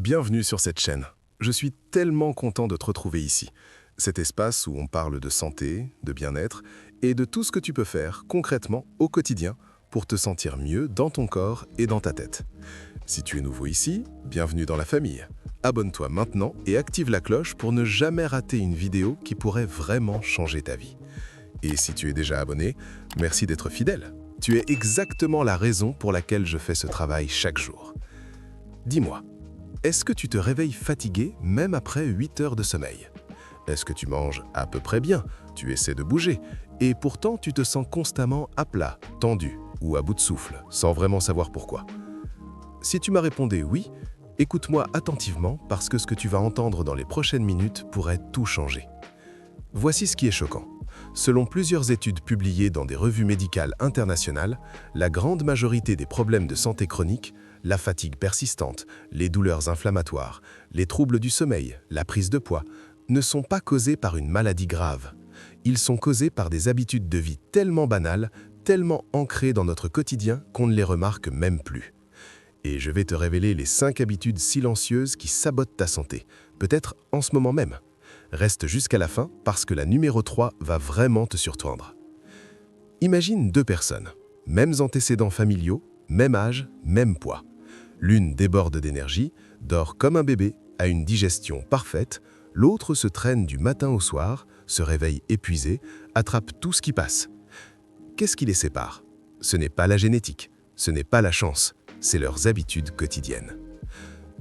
Bienvenue sur cette chaîne. Je suis tellement content de te retrouver ici. Cet espace où on parle de santé, de bien-être et de tout ce que tu peux faire concrètement au quotidien pour te sentir mieux dans ton corps et dans ta tête. Si tu es nouveau ici, bienvenue dans la famille. Abonne-toi maintenant et active la cloche pour ne jamais rater une vidéo qui pourrait vraiment changer ta vie. Et si tu es déjà abonné, merci d'être fidèle. Tu es exactement la raison pour laquelle je fais ce travail chaque jour. Dis-moi, est-ce que tu te réveilles fatigué même après 8 heures de sommeil? Est-ce que tu manges à peu près bien, tu essaies de bouger, et pourtant tu te sens constamment à plat, tendu ou à bout de souffle, sans vraiment savoir pourquoi? Si tu m'as répondu oui, écoute-moi attentivement parce que ce que tu vas entendre dans les prochaines minutes pourrait tout changer. Voici ce qui est choquant. Selon plusieurs études publiées dans des revues médicales internationales, la grande majorité des problèmes de santé chronique, la fatigue persistante, les douleurs inflammatoires, les troubles du sommeil, la prise de poids, ne sont pas causés par une maladie grave. Ils sont causés par des habitudes de vie tellement banales, tellement ancrées dans notre quotidien qu'on ne les remarque même plus. Et je vais te révéler les 5 habitudes silencieuses qui sabotent ta santé, peut-être en ce moment même. Reste jusqu'à la fin parce que la numéro 3 va vraiment te surprendre. Imagine 2 personnes, mêmes antécédents familiaux, même âge, même poids. L'une déborde d'énergie, dort comme un bébé, a une digestion parfaite, l'autre se traîne du matin au soir, se réveille épuisé, attrape tout ce qui passe. Qu'est-ce qui les sépare? Ce n'est pas la génétique, ce n'est pas la chance, c'est leurs habitudes quotidiennes.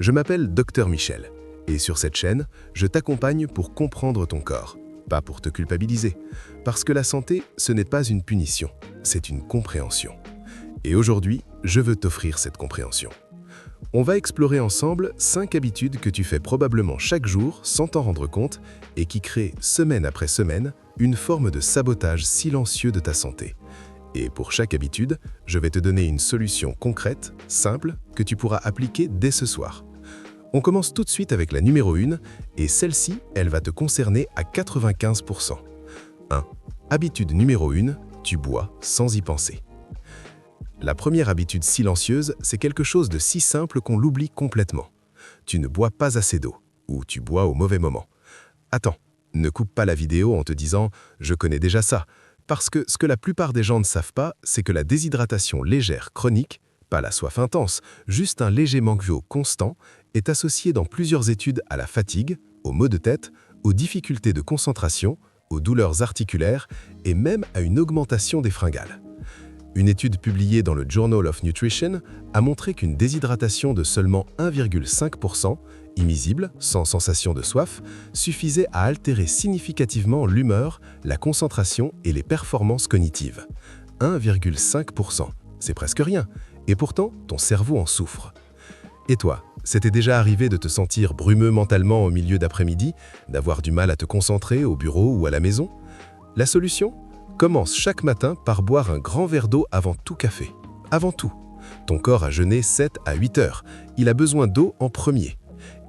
Je m'appelle Dr Michel. Et sur cette chaîne, je t'accompagne pour comprendre ton corps, pas pour te culpabiliser. Parce que la santé, ce n'est pas une punition, c'est une compréhension. Et aujourd'hui, je veux t'offrir cette compréhension. On va explorer ensemble 5 habitudes que tu fais probablement chaque jour sans t'en rendre compte et qui créent, semaine après semaine, une forme de sabotage silencieux de ta santé. Et pour chaque habitude, je vais te donner une solution concrète, simple, que tu pourras appliquer dès ce soir. On commence tout de suite avec la numéro 1, et celle-ci, elle va te concerner à 95%. 1. Habitude numéro 1, tu bois sans y penser. La première habitude silencieuse, c'est quelque chose de si simple qu'on l'oublie complètement. Tu ne bois pas assez d'eau, ou tu bois au mauvais moment. Attends, ne coupe pas la vidéo en te disant « je connais déjà ça », parce que ce que la plupart des gens ne savent pas, c'est que la déshydratation légère chronique, pas la soif intense, juste un léger manque d'eau constant, est associée dans plusieurs études à la fatigue, aux maux de tête, aux difficultés de concentration, aux douleurs articulaires et même à une augmentation des fringales. Une étude publiée dans le Journal of Nutrition a montré qu'une déshydratation de seulement 1,5%, immiscible, sans sensation de soif, suffisait à altérer significativement l'humeur, la concentration et les performances cognitives. 1,5%, c'est presque rien, et pourtant ton cerveau en souffre. Et toi, c'était déjà arrivé de te sentir brumeux mentalement au milieu d'après-midi, d'avoir du mal à te concentrer au bureau ou à la maison? La solution? Commence chaque matin par boire un grand verre d'eau avant tout café. Avant tout. Ton corps a jeûné 7 à 8 heures. Il a besoin d'eau en premier.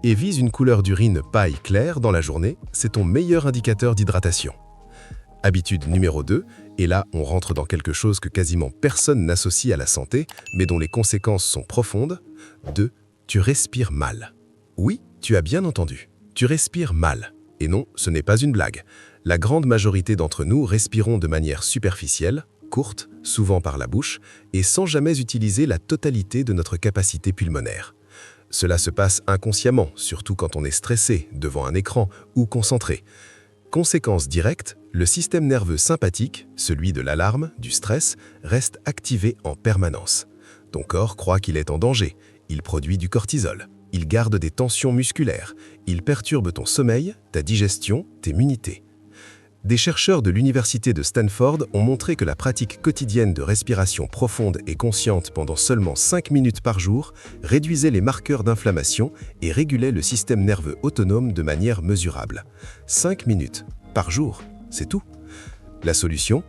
Et vise une couleur d'urine paille claire dans la journée, c'est ton meilleur indicateur d'hydratation. Habitude numéro 2, et là on rentre dans quelque chose que quasiment personne n'associe à la santé, mais dont les conséquences sont profondes. 2. Tu respires mal. Oui, tu as bien entendu. Tu respires mal. Et non, ce n'est pas une blague. La grande majorité d'entre nous respirons de manière superficielle, courte, souvent par la bouche, et sans jamais utiliser la totalité de notre capacité pulmonaire. Cela se passe inconsciemment, surtout quand on est stressé, devant un écran ou concentré. Conséquence directe, le système nerveux sympathique, celui de l'alarme, du stress, reste activé en permanence. Ton corps croit qu'il est en danger, il produit du cortisol, il garde des tensions musculaires, il perturbe ton sommeil, ta digestion, tes immunités. Des chercheurs de l'université de Stanford ont montré que la pratique quotidienne de respiration profonde et consciente pendant seulement 5 minutes par jour réduisait les marqueurs d'inflammation et régulait le système nerveux autonome de manière mesurable. 5 minutes par jour, c'est tout. La solution?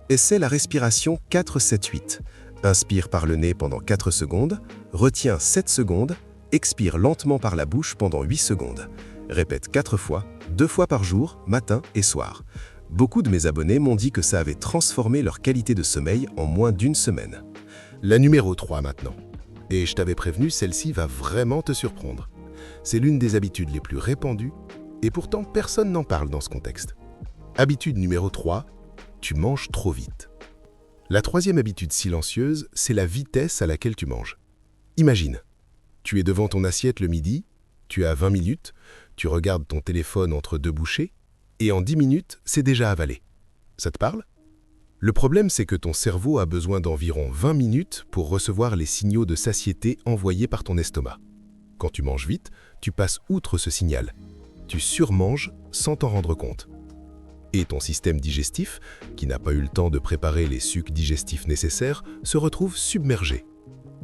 Essaie la respiration 4-7-8. Inspire par le nez pendant 4 secondes, retiens 7 secondes, expire lentement par la bouche pendant 8 secondes. Répète 4 fois, 2 fois par jour, matin et soir. Beaucoup de mes abonnés m'ont dit que ça avait transformé leur qualité de sommeil en moins d'1 semaine. La numéro 3 maintenant. Et je t'avais prévenu, celle-ci va vraiment te surprendre. C'est l'une des habitudes les plus répandues et pourtant personne n'en parle dans ce contexte. Habitude numéro 3, tu manges trop vite. La troisième habitude silencieuse, c'est la vitesse à laquelle tu manges. Imagine, tu es devant ton assiette le midi, tu as 20 minutes, tu regardes ton téléphone entre deux bouchées et en 10 minutes, c'est déjà avalé. Ça te parle ? Le problème, c'est que ton cerveau a besoin d'environ 20 minutes pour recevoir les signaux de satiété envoyés par ton estomac. Quand tu manges vite, tu passes outre ce signal. Tu surmanges sans t'en rendre compte. Et ton système digestif, qui n'a pas eu le temps de préparer les sucs digestifs nécessaires, se retrouve submergé.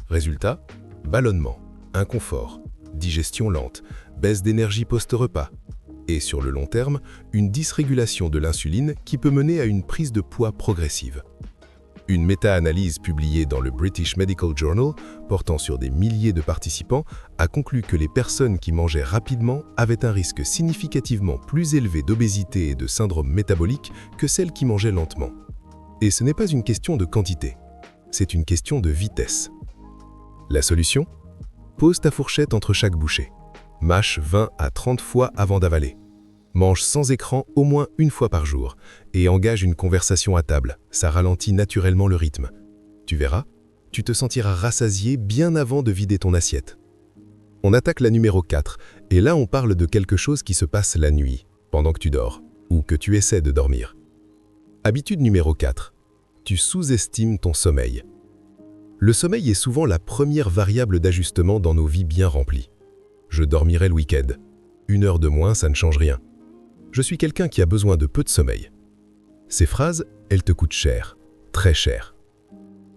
Résultat, ballonnement, inconfort, digestion lente, baisse d'énergie post-repas. Et sur le long terme, une dysrégulation de l'insuline qui peut mener à une prise de poids progressive. Une méta-analyse publiée dans le British Medical Journal, portant sur des milliers de participants, a conclu que les personnes qui mangeaient rapidement avaient un risque significativement plus élevé d'obésité et de syndrome métabolique que celles qui mangeaient lentement. Et ce n'est pas une question de quantité, c'est une question de vitesse. La solution ? Pose ta fourchette entre chaque bouchée. Mâche 20 à 30 fois avant d'avaler. Mange sans écran au moins une fois par jour et engage une conversation à table. Ça ralentit naturellement le rythme. Tu verras, tu te sentiras rassasié bien avant de vider ton assiette. On attaque la numéro 4 et là on parle de quelque chose qui se passe la nuit, pendant que tu dors ou que tu essaies de dormir. Habitude numéro 4. Tu sous-estimes ton sommeil. Le sommeil est souvent la première variable d'ajustement dans nos vies bien remplies. Je dormirai le week-end. 1 heure de moins, ça ne change rien. Je suis quelqu'un qui a besoin de peu de sommeil. Ces phrases, elles te coûtent cher, très cher.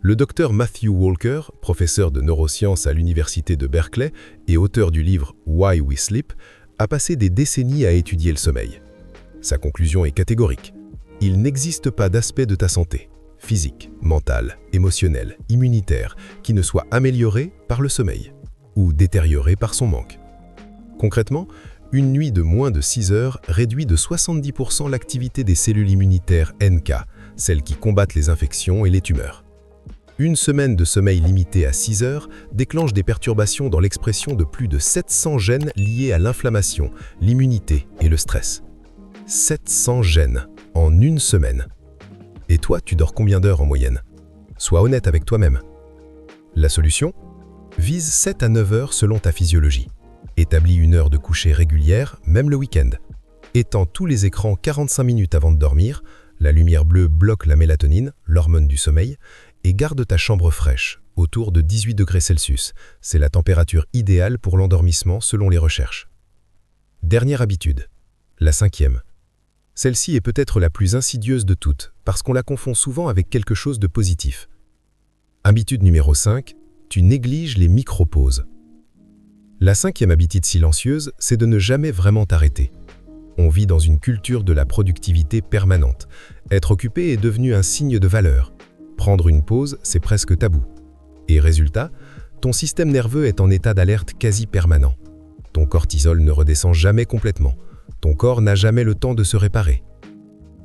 Le docteur Matthew Walker, professeur de neurosciences à l'université de Berkeley et auteur du livre Why We Sleep, a passé des décennies à étudier le sommeil. Sa conclusion est catégorique. Il n'existe pas d'aspect de ta santé, physique, mentale, émotionnelle, immunitaire, qui ne soit amélioré par le sommeil ou détérioré par son manque. Concrètement, une nuit de moins de 6 heures réduit de 70% l'activité des cellules immunitaires NK, celles qui combattent les infections et les tumeurs. Une semaine de sommeil limité à 6 heures déclenche des perturbations dans l'expression de plus de 700 gènes liés à l'inflammation, l'immunité et le stress. 700 gènes en une semaine. Et toi, tu dors combien d'heures en moyenne ? Sois honnête avec toi-même. La solution ? Vise 7 à 9 heures selon ta physiologie. Établis une heure de coucher régulière, même le week-end. Éteins tous les écrans 45 minutes avant de dormir, la lumière bleue bloque la mélatonine, l'hormone du sommeil, et garde ta chambre fraîche, autour de 18 degrés Celsius. C'est la température idéale pour l'endormissement selon les recherches. Dernière habitude, la 5e. Celle-ci est peut-être la plus insidieuse de toutes, parce qu'on la confond souvent avec quelque chose de positif. Habitude numéro 5, tu négliges les micro-pauses. La 5e habitude silencieuse, c'est de ne jamais vraiment t'arrêter. On vit dans une culture de la productivité permanente. Être occupé est devenu un signe de valeur. Prendre une pause, c'est presque tabou. Et résultat, ton système nerveux est en état d'alerte quasi permanent. Ton cortisol ne redescend jamais complètement. Ton corps n'a jamais le temps de se réparer.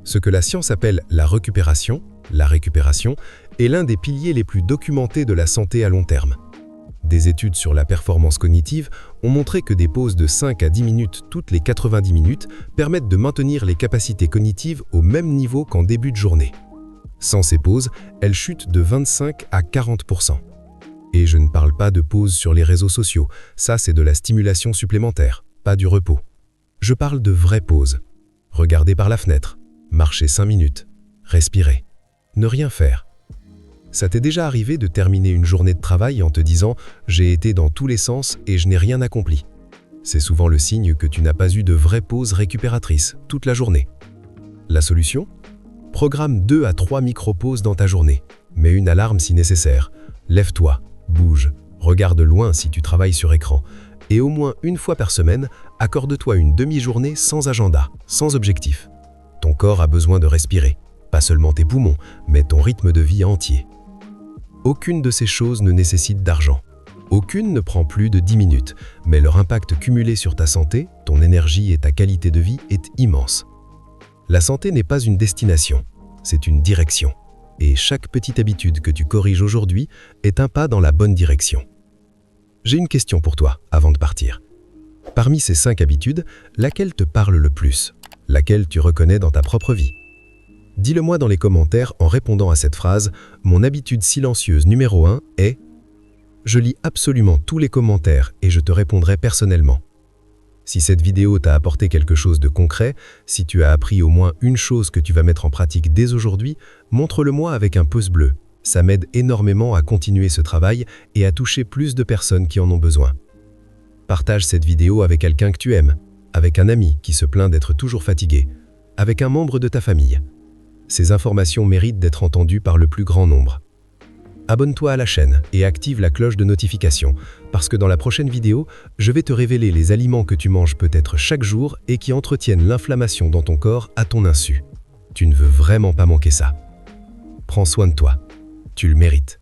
Ce que la science appelle la récupération, est l'un des piliers les plus documentés de la santé à long terme. Des études sur la performance cognitive ont montré que des pauses de 5 à 10 minutes toutes les 90 minutes permettent de maintenir les capacités cognitives au même niveau qu'en début de journée. Sans ces pauses, elles chutent de 25 à 40%. Et je ne parle pas de pauses sur les réseaux sociaux, ça c'est de la stimulation supplémentaire, pas du repos. Je parle de vraies pauses. Regarder par la fenêtre, marcher 5 minutes, respirer, ne rien faire. Ça t'est déjà arrivé de terminer une journée de travail en te disant « j'ai été dans tous les sens et je n'ai rien accompli ». C'est souvent le signe que tu n'as pas eu de vraie pause récupératrice toute la journée. La solution ? Programme 2 à 3 micro-pauses dans ta journée. Mets une alarme si nécessaire. Lève-toi, bouge, regarde loin si tu travailles sur écran. Et au moins une fois par semaine, accorde-toi une demi-journée sans agenda, sans objectif. Ton corps a besoin de respirer. Pas seulement tes poumons, mais ton rythme de vie entier. Aucune de ces choses ne nécessite d'argent. Aucune ne prend plus de 10 minutes, mais leur impact cumulé sur ta santé, ton énergie et ta qualité de vie est immense. La santé n'est pas une destination, c'est une direction. Et chaque petite habitude que tu corriges aujourd'hui est un pas dans la bonne direction. J'ai une question pour toi avant de partir. Parmi ces 5 habitudes, laquelle te parle le plus? Laquelle tu reconnais dans ta propre vie? Dis-le-moi dans les commentaires en répondant à cette phrase. Mon habitude silencieuse numéro 1 est... Je lis absolument tous les commentaires et je te répondrai personnellement. Si cette vidéo t'a apporté quelque chose de concret, si tu as appris au moins une chose que tu vas mettre en pratique dès aujourd'hui, montre-le-moi avec un pouce bleu. Ça m'aide énormément à continuer ce travail et à toucher plus de personnes qui en ont besoin. Partage cette vidéo avec quelqu'un que tu aimes, avec un ami qui se plaint d'être toujours fatigué, avec un membre de ta famille. Ces informations méritent d'être entendues par le plus grand nombre. Abonne-toi à la chaîne et active la cloche de notification, parce que dans la prochaine vidéo, je vais te révéler les aliments que tu manges peut-être chaque jour et qui entretiennent l'inflammation dans ton corps à ton insu. Tu ne veux vraiment pas manquer ça. Prends soin de toi. Tu le mérites.